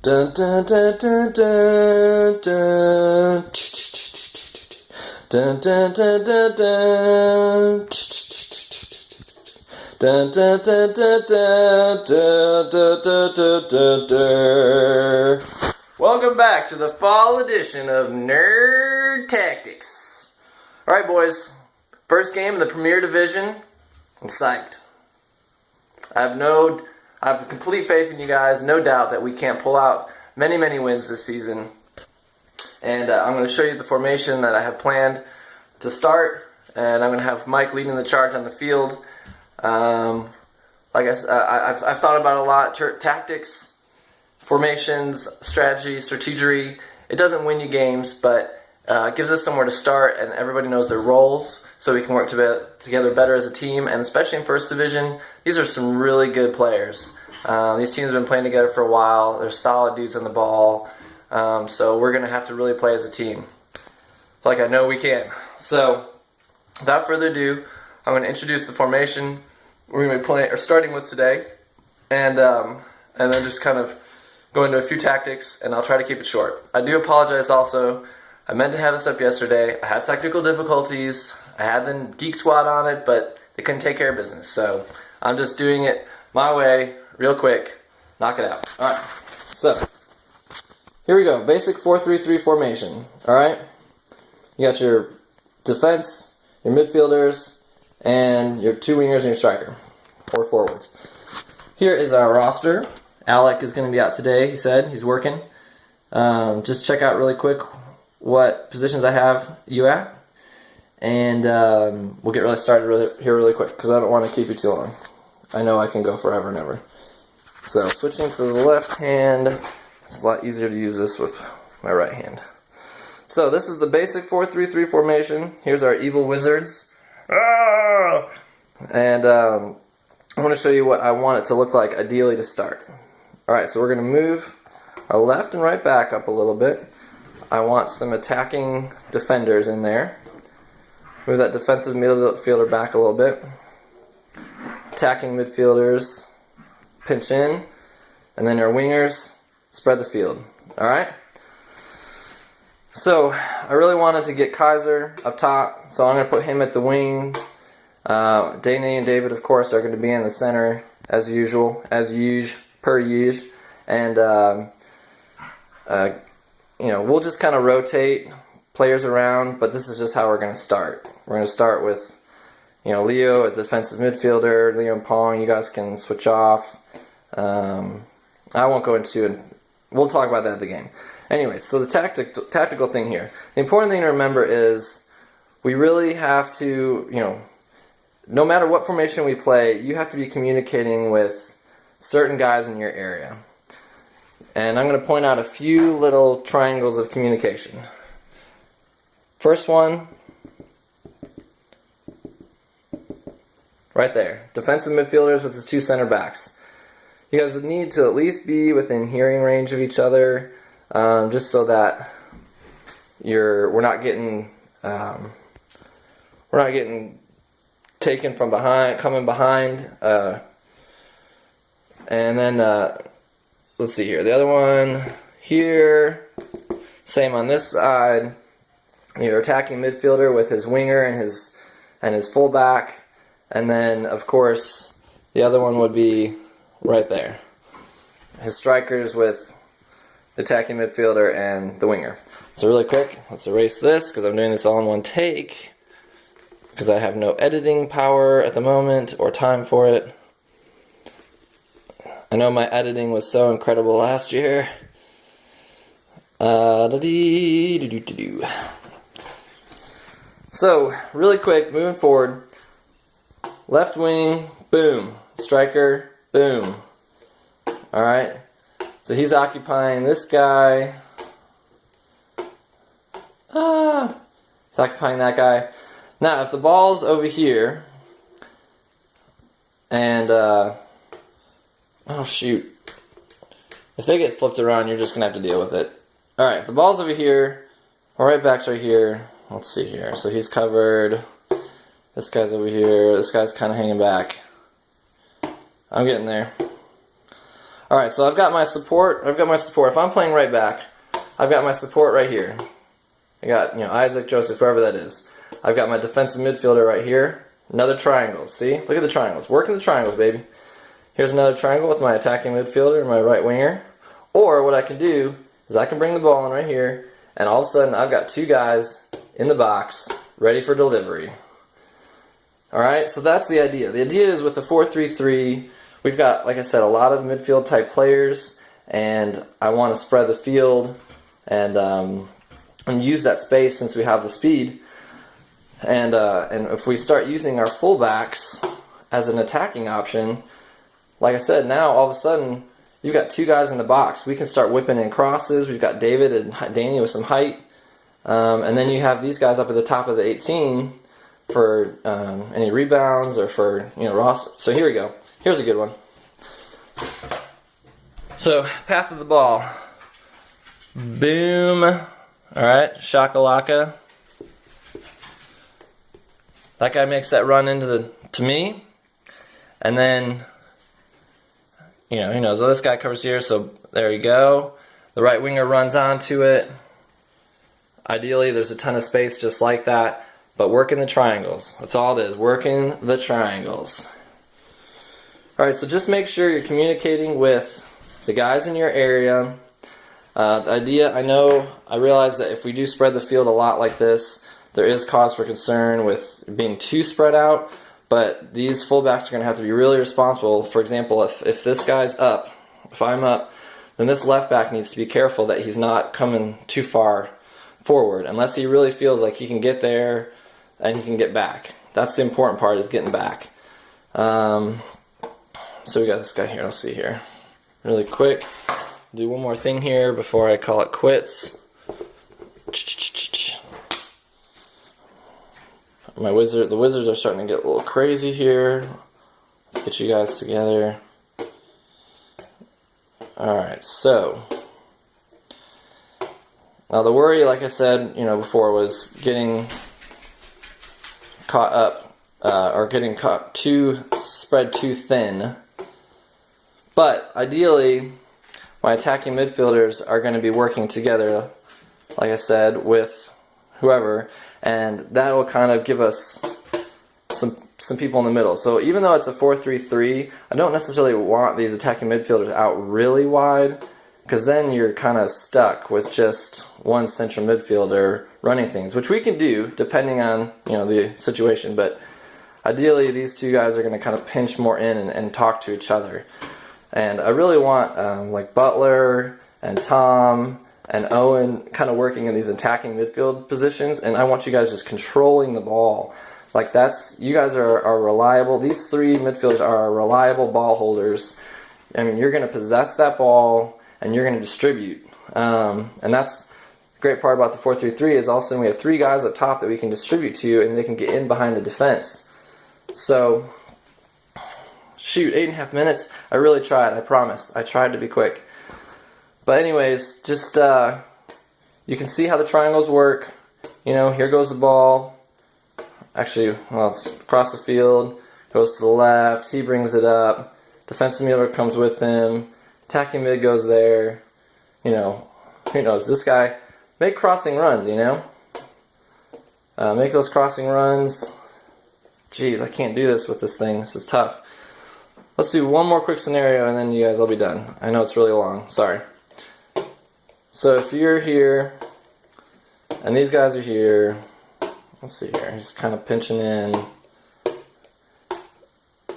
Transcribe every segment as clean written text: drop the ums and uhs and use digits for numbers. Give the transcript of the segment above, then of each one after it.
Dun dun dun dun dun dun. Dun dun dun dun dun. Dun dun dun dun dun dun dun dun dun dun. Welcome back to the fall edition of Nerd Tactics. Alright boys, first game in the Premier Division. I'm psyched. I have complete faith in you guys, no doubt that we can't pull out many wins this season. And I'm going to show you the formation that I have planned to start, and I'm going to have Mike leading the charge on the field. Like I said, I've thought about a lot, tactics, formations, strategy, strategery. It doesn't win you games, but it gives us somewhere to start, and everybody knows their roles, so we can work together better as a team. And especially in First Division, these are some really good players. These teams have been playing together for a while. They're solid dudes on the ball, so we're going to have to really play as a team, like I know we can. So, without further ado, I'm going to introduce the formation we're going to be starting with today, and then just kind of go into a few tactics, and I'll try to keep it short. I do apologize also. I meant to have this up yesterday. I had technical difficulties. I had the Geek Squad on it, but they couldn't take care of business. So I'm just doing it my way, real quick. Knock it out. All right. So here we go. Basic 4-3-3 formation. All right. You got your defense, your midfielders, and your two wingers and your striker, or forwards. Here is our roster. Alec is going to be out today, he said. He's working. Just check out really quick what positions I have you at, and we'll get really started really quick, because I don't want to keep you too long. I know I can go forever and ever. So switching to the left hand, it's a lot easier to use this with my right hand. So this is the basic 4-3-3 formation. Here's our evil wizards. Ah! And I want to show you what I want it to look like ideally to start. Alright, so we're going to move our left and right back up a little bit. I want some attacking defenders in there. Move that defensive midfielder back a little bit. Attacking midfielders pinch in, and then our wingers spread the field. Alright? So, I really wanted to get Kaiser up top, so I'm going to put him at the wing. Dane and David, of course, are going to be in the center, as usual, per usual. And, we'll just kind of rotate players around, but this is just how we're going to start. We're going to start with, Leo, a defensive midfielder, Leo and Pong. You guys can switch off. I won't go into it. We'll talk about that at the game. Anyway, so the tactical thing here. The important thing to remember is we really have to, no matter what formation we play, you have to be communicating with certain guys in your area. And I'm going to point out a few little triangles of communication. First one, right there. Defensive midfielders with his two center backs. You guys need to at least be within hearing range of each other, just so that we're not getting taken from behind, coming behind, and then let's see here. The other one here, same on this side. Your attacking midfielder with his winger and his fullback, and then of course the other one would be right there. His strikers with the attacking midfielder and the winger. So really quick, let's erase this because I'm doing this all in one take, because I have no editing power at the moment or time for it. I know my editing was so incredible last year. So, really quick, moving forward. Left wing, boom. Striker, boom. Alright. So he's occupying this guy. He's occupying that guy. Now, if the ball's over here, and, oh shoot. If they get flipped around, you're just going to have to deal with it. Alright, if the ball's over here, our right back's right here. Let's see here. So he's covered. This guy's over here. This guy's kind of hanging back. I'm getting there. All right, so I've got my support. If I'm playing right back, I've got my support right here. I got, Isaac, Joseph, whoever that is. I've got my defensive midfielder right here. Another triangle. See? Look at the triangles. Working the triangles, baby. Here's another triangle with my attacking midfielder and my right winger. Or what I can do is I can bring the ball in right here, and all of a sudden I've got two guys in the box ready for delivery. Alright, so that's the idea. The idea is with the 4-3-3, we've got, like I said, a lot of midfield type players, and I want to spread the field and use that space since we have the speed. And if we start using our fullbacks as an attacking option, like I said, now all of a sudden you've got two guys in the box. We can start whipping in crosses. We've got David and Danny with some height, and then you have these guys up at the top of the 18 for any rebounds or for Ross. So here we go. Here's a good one. So path of the ball. Boom. All right, shakalaka. That guy makes that run to me, and then he knows, oh, this guy covers here, so there you go. The right winger runs onto it. Ideally, there's a ton of space just like that, but working the triangles. That's all it is, working the triangles. All right, so just make sure you're communicating with the guys in your area. The idea, I realize that if we do spread the field a lot like this, there is cause for concern with being too spread out, but these fullbacks are going to have to be really responsible. For example, if this guy's up, if I'm up, then this left back needs to be careful that he's not coming too far forward, unless he really feels like he can get there and he can get back. That's the important part, is getting back. So we got this guy here. Let's see here. Really quick. Do one more thing here before I call it quits. The wizards are starting to get a little crazy here. Let's get you guys together. Alright, so now the worry, like I said, before, was getting caught up or getting caught spread too thin. But ideally, my attacking midfielders are going to be working together, like I said, with whoever, and that will kind of give us some people in the middle. So even though it's a 4-3-3, I don't necessarily want these attacking midfielders out really wide, because then you're kind of stuck with just one central midfielder running things, which we can do depending on the situation. But ideally, these two guys are going to kind of pinch more in and talk to each other. And I really want like Butler and Tom and Owen kind of working in these attacking midfield positions, and I want you guys just controlling the ball. Like you guys are reliable. These three midfielders are reliable ball holders. I mean, you're going to possess that ball and you're going to distribute. And that's the great part about the 4-3-3 is all of a sudden we have three guys up top that we can distribute to, and they can get in behind the defense. So, shoot, 8.5 minutes. I really tried. I promise. I tried to be quick. But anyways, just you can see how the triangles work. Here goes the ball. Actually, well, it's across the field. Goes to the left. He brings it up. Defensive midfielder comes with him. Attacking mid goes there. Who knows? This guy, make crossing runs. Make those crossing runs. Jeez, I can't do this with this thing. This is tough. Let's do one more quick scenario, and then you guys will be done. I know it's really long. Sorry. So if you're here, and these guys are here, let's see here, he's kind of pinching in.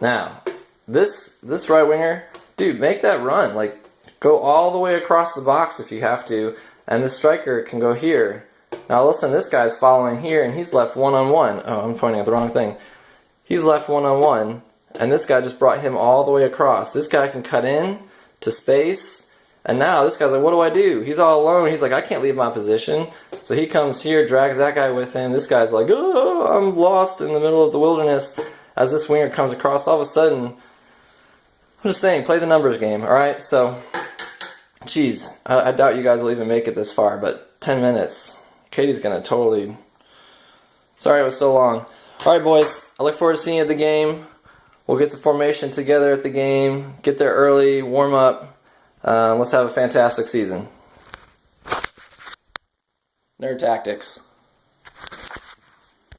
Now, this right winger, dude, make that run. Like, go all the way across the box if you have to, and the striker can go here. Now listen, this guy's following here, and he's left one-on-one. Oh, I'm pointing at the wrong thing. He's left one-on-one, and this guy just brought him all the way across. This guy can cut in to space. And now this guy's like, what do I do? He's all alone. He's like, I can't leave my position. So he comes here, drags that guy with him. This guy's like, oh, I'm lost in the middle of the wilderness. As this winger comes across, all of a sudden, I'm just saying, play the numbers game, all right? So, geez, I doubt you guys will even make it this far, but 10 minutes. Katie's going to totally... Sorry it was so long. All right, boys, I look forward to seeing you at the game. We'll get the formation together at the game, get there early, warm up. Let's have a fantastic season. Nerd Tactics.